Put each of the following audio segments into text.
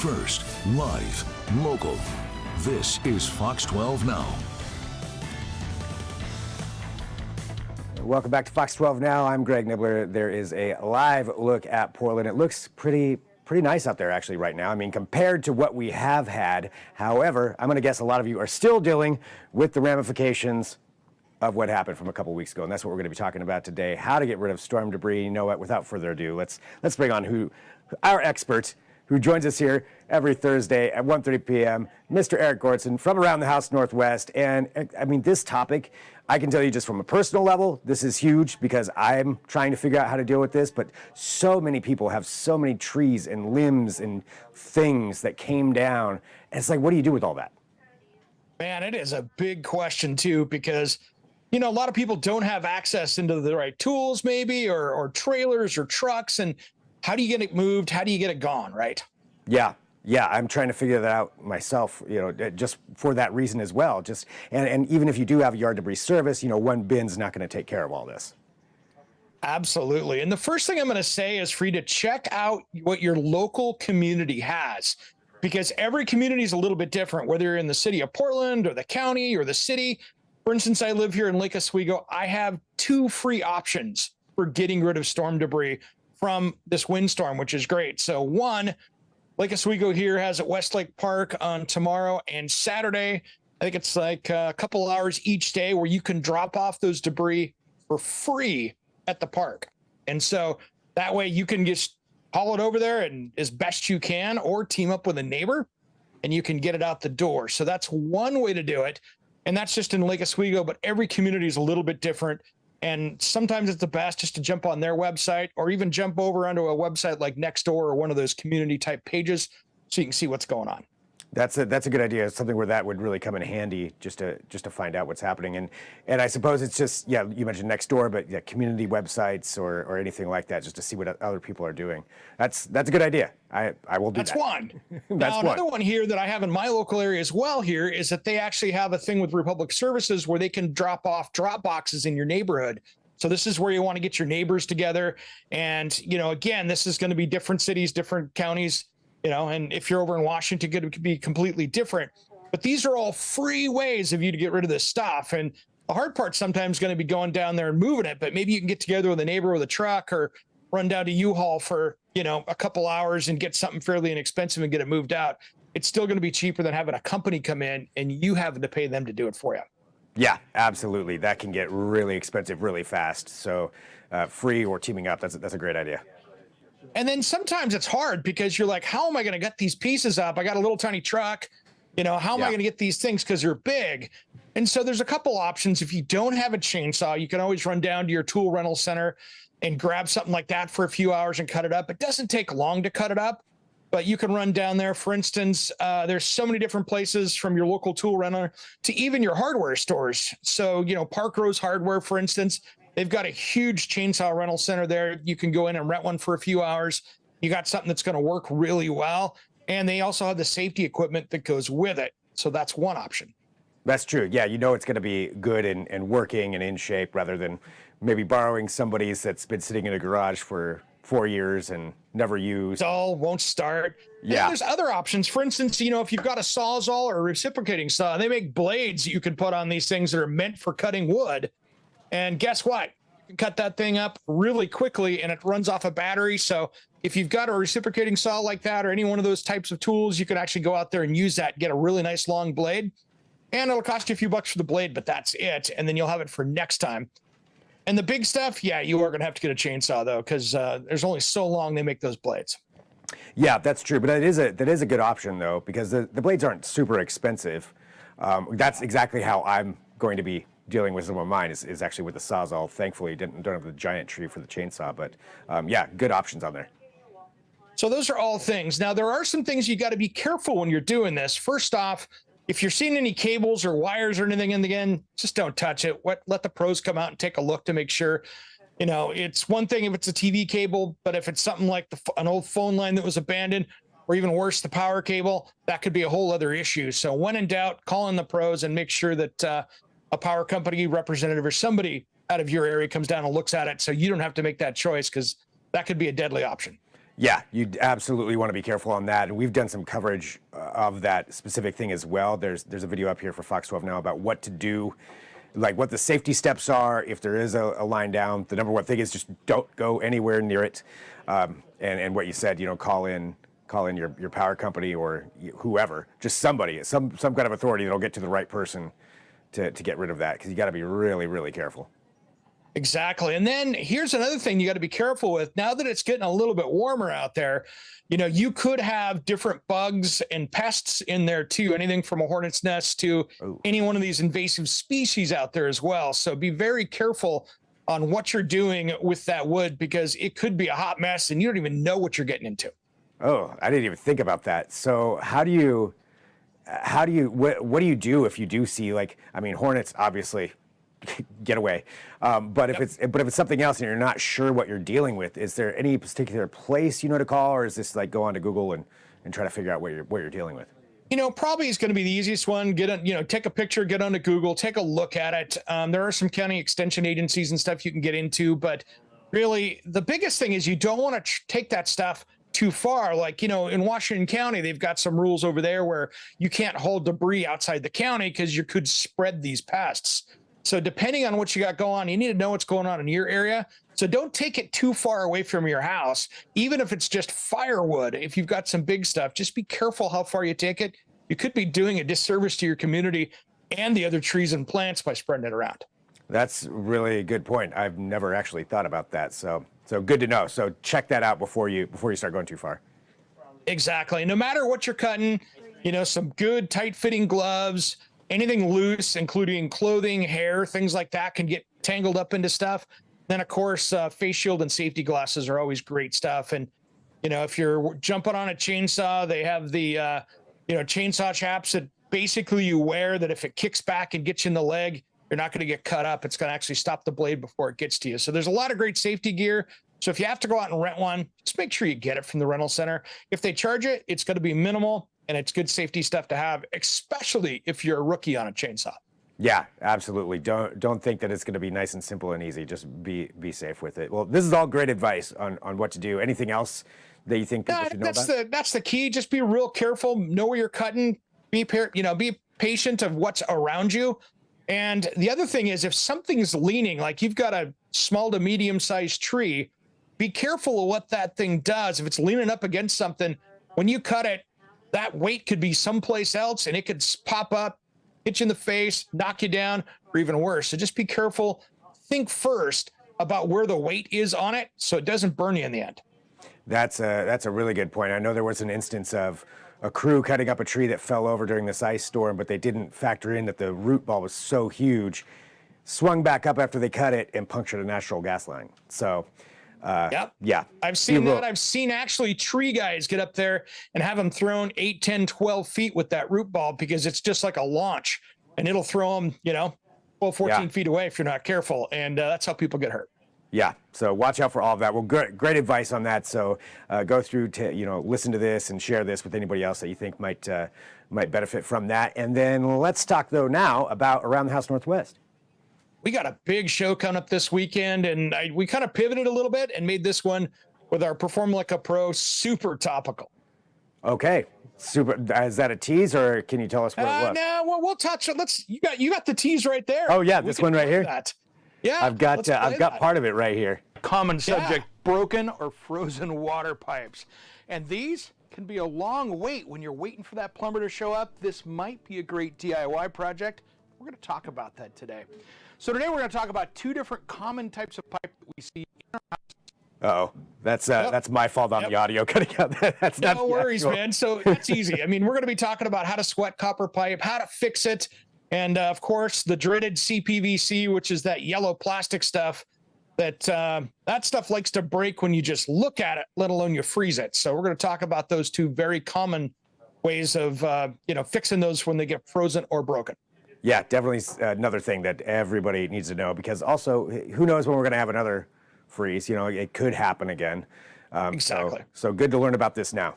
First, live, local. This is Fox 12 Now. Welcome back to Fox 12 Now. I'm Greg Nibbler. There is a live look at Portland. It looks pretty nice out there actually right now. I mean, compared to what we have had. However, I'm going to guess a lot of you are still dealing with the ramifications of what happened from a couple weeks ago, and that's what we're going to be talking about today. How to get rid of storm debris. You know what? Without further ado, let's bring on our expert who joins us here every Thursday at 1:30 p.m., Mr. Eric Gortson from around the House Northwest. And I mean, this topic, I can tell you just from a personal level, this is huge because I'm trying to figure out how to deal with this, but so many people have so many trees and limbs and things that came down. And it's like, what do you do with all that? Man, it is a big question too, because a lot of people don't have access into the right tools maybe, or trailers or trucks. And how do you get it moved? How do you get it gone, right? Yeah, I'm trying to figure that out myself, just for that reason as well. And even if you do have a yard debris service, one bin's not going to take care of all this. Absolutely. And the first thing I'm going to say is for you to check out what your local community has, because every community is a little bit different, whether you're in the city of Portland or the county or the city. For instance, I live here in Lake Oswego. I have 2 free options for getting rid of storm debris from this windstorm, which is great. So one, Lake Oswego here has at Westlake Park on tomorrow and Saturday. I think it's like a couple hours each day where you can drop off those debris for free at the park. And so that way you can just haul it over there and as best you can, or team up with a neighbor and you can get it out the door. So that's one way to do it. And that's just in Lake Oswego, but every community is a little bit different. And sometimes it's the best just to jump on their website or even jump over onto a website like Nextdoor or one of those community type pages so you can see what's going on. That's a good idea. It's something where that would really come in handy just to find out what's happening. And I suppose it's just, you mentioned Nextdoor, but community websites or anything like that, just to see what other people are doing. That's a good idea. I will do that. That's one. Now, another one here that I have in my local area as well here is that they actually have a thing with Republic Services where they can drop off drop boxes in your neighborhood. So this is where you want to get your neighbors together. And, again, this is going to be different cities, different counties. And if you're over in Washington, it could be completely different. But these are all free ways of you to get rid of this stuff. And the hard part sometimes is going to be going down there and moving it. But maybe you can get together with a neighbor with a truck or run down to U-Haul for, a couple hours and get something fairly inexpensive and get it moved out. It's still going to be cheaper than having a company come in and you having to pay them to do it for you. Yeah, absolutely. That can get really expensive really fast. So free or teaming up, that's a great idea. And then sometimes it's hard because you're like, how am I going to get these pieces up? I got a little tiny truck. How am I going to get these things? Because they're big. And so there's a couple options. If you don't have a chainsaw, you can always run down to your tool rental center and grab something like that for a few hours and cut it up. It doesn't take long to cut it up, but you can run down there. For instance, there's so many different places from your local tool rental to even your hardware stores. So, Park Rose Hardware, for instance, they've got a huge chainsaw rental center there. You can go in and rent one for a few hours. You got something that's going to work really well. And they also have the safety equipment that goes with it. So that's one option. That's true. Yeah, it's going to be good and working and in shape rather than maybe borrowing somebody's that's been sitting in a garage for 4 years and never used. Dull, won't start. Yeah. And there's other options. For instance, if you've got a Sawzall or a reciprocating saw, they make blades you can put on these things that are meant for cutting wood. And guess what? You can cut that thing up really quickly and it runs off a battery. So if you've got a reciprocating saw like that or any one of those types of tools, you can actually go out there and use that, get a really nice long blade. And it'll cost you a few bucks for the blade, but that's it. And then you'll have it for next time. And the big stuff, you are going to have to get a chainsaw, though, because there's only so long they make those blades. Yeah, that's true. But that is a good option, though, because the blades aren't super expensive. That's exactly how I'm going to be dealing with some of mine is actually with the Sawzall. Thankfully, don't have the giant tree for the chainsaw. But, good options on there. So those are all things. Now, there are some things you got to be careful when you're doing this. First off, if you're seeing any cables or wires or anything in the end, just don't touch it. Let the pros come out and take a look to make sure. It's one thing if it's a TV cable, but if it's something like an old phone line that was abandoned, or even worse, the power cable, that could be a whole other issue. So when in doubt, call in the pros and make sure that a power company representative or somebody out of your area comes down and looks at it so you don't have to make that choice, because that could be a deadly option. Yeah, you absolutely want to be careful on that. And we've done some coverage of that specific thing as well. There's a video up here for Fox 12 now about what to do, like what the safety steps are if there is a line down. The number one thing is just don't go anywhere near it. And what you said, call in your power company or whoever, just somebody, some kind of authority that'll get to the right person to get rid of that, because you got to be really, really careful. Exactly. And then here's another thing you got to be careful with. Now that it's getting a little bit warmer out there, you could have different bugs and pests in there too. Anything from a hornet's nest to any one of these invasive species out there as well. So be very careful on what you're doing with that wood, because it could be a hot mess and you don't even know what you're getting into. Oh, I didn't even think about that. So what do you do if you do see, hornets obviously get away. But if it's something else and you're not sure what you're dealing with, is there any particular place to call, or is this like go onto Google and try to figure out what you're dealing with? Probably is going to be the easiest one. Take a picture, get onto Google, take a look at it. There are some county extension agencies and stuff you can get into, but really the biggest thing is you don't want to take that stuff too far. Like, in Washington County, they've got some rules over there where you can't haul debris outside the county because you could spread these pests. So depending on what you got going on, you need to know what's going on in your area. So don't take it too far away from your house, even if it's just firewood. If you've got some big stuff, just be careful how far you take it. You could be doing a disservice to your community and the other trees and plants by spreading it around. That's really a good point. I've never actually thought about that. So good to know. So check that out before you start going too far. Exactly. No matter what you're cutting, some good tight fitting gloves. Anything loose, including clothing, hair, things like that, can get tangled up into stuff. Then, of course, face shield and safety glasses are always great stuff. And, if you're jumping on a chainsaw, they have the, chainsaw chaps that basically you wear that if it kicks back and gets you in the leg, you're not going to get cut up. It's going to actually stop the blade before it gets to you. So there's a lot of great safety gear. So if you have to go out and rent one, just make sure you get it from the rental center. If they charge it, it's going to be minimal. And it's good safety stuff to have, especially if you're a rookie on a chainsaw. Yeah, absolutely. Don't think that it's going to be nice and simple and easy. Just be safe with it. Well, this is all great advice on what to do. Anything else that you think people should know about? That's the key. Just be real careful. Know where you're cutting. Be patient of what's around you. And the other thing is, if something's leaning, like you've got a small to medium-sized tree, be careful of what that thing does. If it's leaning up against something, when you cut it, that weight could be someplace else and it could pop up, hit you in the face, knock you down, or even worse. So just be careful. Think first about where the weight is on it so it doesn't burn you in the end. That's a really good point. I know there was an instance of a crew cutting up a tree that fell over during this ice storm, but they didn't factor in that the root ball was so huge, swung back up after they cut it and punctured a natural gas line. So yep. Yeah. I've seen that. I've seen actually tree guys get up there and have them thrown 8, 10, 12 feet with that root ball, because it's just like a launch and it'll throw them, 12, 14 feet away if you're not careful. And that's how people get hurt. Yeah. So watch out for all of that. Well, great advice on that. So go through to, listen to this and share this with anybody else that you think might benefit from that. And then let's talk though now about Around the House Northwest. We got a big show coming up this weekend, and we kind of pivoted a little bit and made this one with our Perform Like a Pro super topical. Okay, super. Is that a tease, or can you tell us what it was? No, well, we'll touch it. You got the tease right there. Oh yeah, this one right here. That. Yeah, I've got part of it right here. Common subject: broken or frozen water pipes, and these can be a long wait when you're waiting for that plumber to show up. This might be a great DIY project. We're going to talk about that today. So today we're going to talk about 2 different common types of pipe that we see in our house. Uh-oh, that's my fault on the audio cutting out. That's not no worries, man. So that's easy. I mean, we're going to be talking about how to sweat copper pipe, how to fix it, and of course the dreaded CPVC, which is that yellow plastic stuff that stuff likes to break when you just look at it, let alone you freeze it. So we're going to talk about those 2 very common ways of fixing those when they get frozen or broken. Yeah, definitely another thing that everybody needs to know, because also who knows when we're going to have another freeze. It could happen again. Exactly. So good to learn about this now.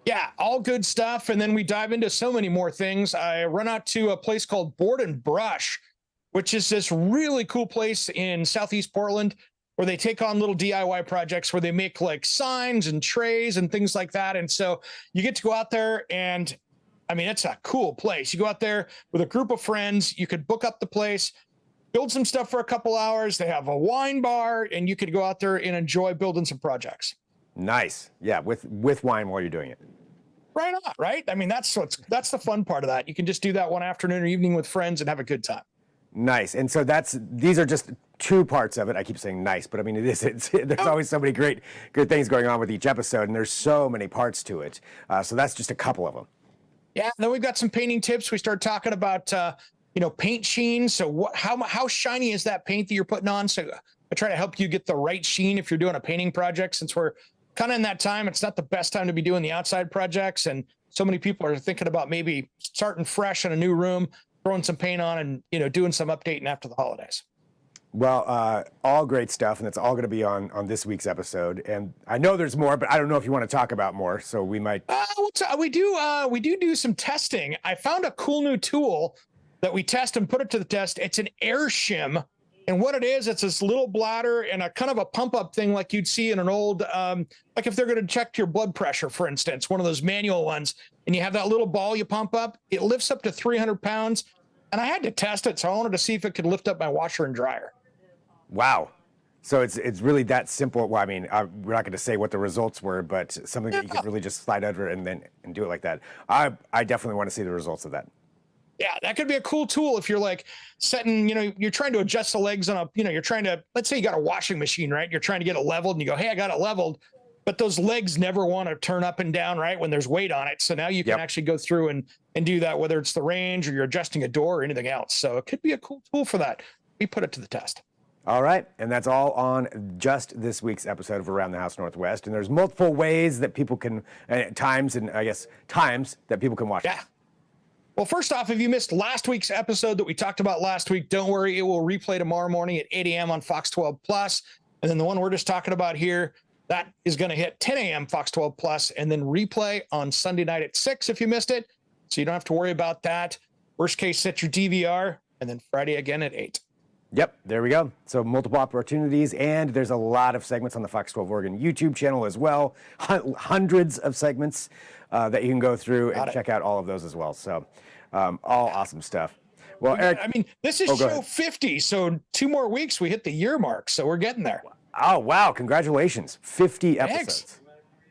Yeah, all good stuff. And then we dive into so many more things. I run out to a place called Board and Brush, which is this really cool place in Southeast Portland or they take on little DIY projects where they make like signs and trays and things like that. And so you get to go out there and I mean, it's a cool place. You go out there with a group of friends, you could book up the place, build some stuff for a couple hours. They have a wine bar and you could go out there and enjoy building some projects. Nice. Yeah, with wine while you're doing it. Right on, right? I mean, that's the fun part of that. You can just do that one afternoon or evening with friends and have a good time. Nice. And so these are just two parts of it. I keep saying nice, but I mean, there's always so many good things going on with each episode, and there's so many parts to it. So that's just a couple of them. Yeah. Then we've got some painting tips. We start talking about, paint sheen. So how shiny is that paint that you're putting on? So I try to help you get the right sheen if you're doing a painting project, since we're kind of in that time. It's not the best time to be doing the outside projects. And so many people are thinking about maybe starting fresh in a new room, throwing some paint on and, doing some updating after the holidays. Well, all great stuff, and it's all going to be on this week's episode. And I know there's more, but I don't know if you want to talk about more, so we might. We do some testing. I found a cool new tool that we test and put it to the test. It's an air shim. And what it is, it's this little bladder and a kind of a pump up thing like you'd see in an old, like if they're going to check your blood pressure, for instance, one of those manual ones, and you have that little ball you pump up, it lifts up to 300 pounds. And I had to test it, so I wanted to see if it could lift up my washer and dryer. Wow. So it's really that simple. Well, I mean, we're not going to say what the results were, but something that you could really just slide under and do it like that. I definitely want to see the results of that. Yeah, that could be a cool tool if you're like setting, you're trying to adjust the legs on you're trying to, let's say you got a washing machine, right? You're trying to get it leveled and you go, hey, I got it leveled, but those legs never want to turn up and down, right? When there's weight on it. So now you can actually go through and do that, whether it's the range or you're adjusting a door or anything else. So it could be a cool tool for that. We put it to the test. All right, and that's all on just this week's episode of Around the House Northwest. And there's multiple ways that people can, times that people can watch. Yeah. Well, first off, if you missed last week's episode that we talked about last week, don't worry. It will replay tomorrow morning at 8 a.m. on Fox 12 Plus. And then the one we're just talking about here, that is going to hit 10 a.m. Fox 12 Plus and then replay on Sunday night at 6 if you missed it. So you don't have to worry about that. Worst case, set your DVR, and then Friday again at 8. Yep, there we go. So multiple opportunities, and there's a lot of segments on the Fox 12 Oregon YouTube channel as well. Hundreds of segments that you can go through and check out all of those as well. So all awesome stuff. Well, Eric, I mean, this is show 50, so 2 more weeks we hit the year mark, so we're getting there. Oh, wow. Congratulations. 50 episodes.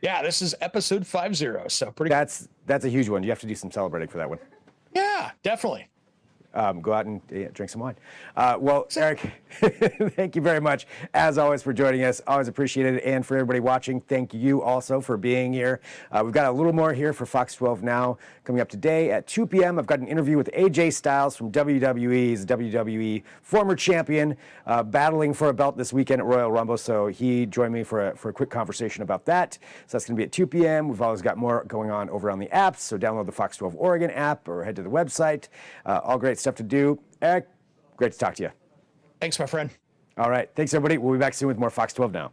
Yeah, this is episode 50, so pretty. That's a huge one. You have to do some celebrating for that one. Yeah, definitely. Go out and drink some wine. Well, Eric, thank you very much, as always, for joining us. Always appreciate it. And for everybody watching, thank you also for being here. We've got a little more here for Fox 12 Now coming up today at 2 p.m. I've got an interview with AJ Styles from WWE. He's a WWE former champion, battling for a belt this weekend at Royal Rumble. So he joined me for a quick conversation about that. So that's going to be at 2 p.m. We've always got more going on over on the apps. So download the Fox 12 Oregon app or head to the website. All great stuff to do. Eric, great to talk to you. Thanks, my friend. All right. Thanks, everybody. We'll be back soon with more Fox 12 Now.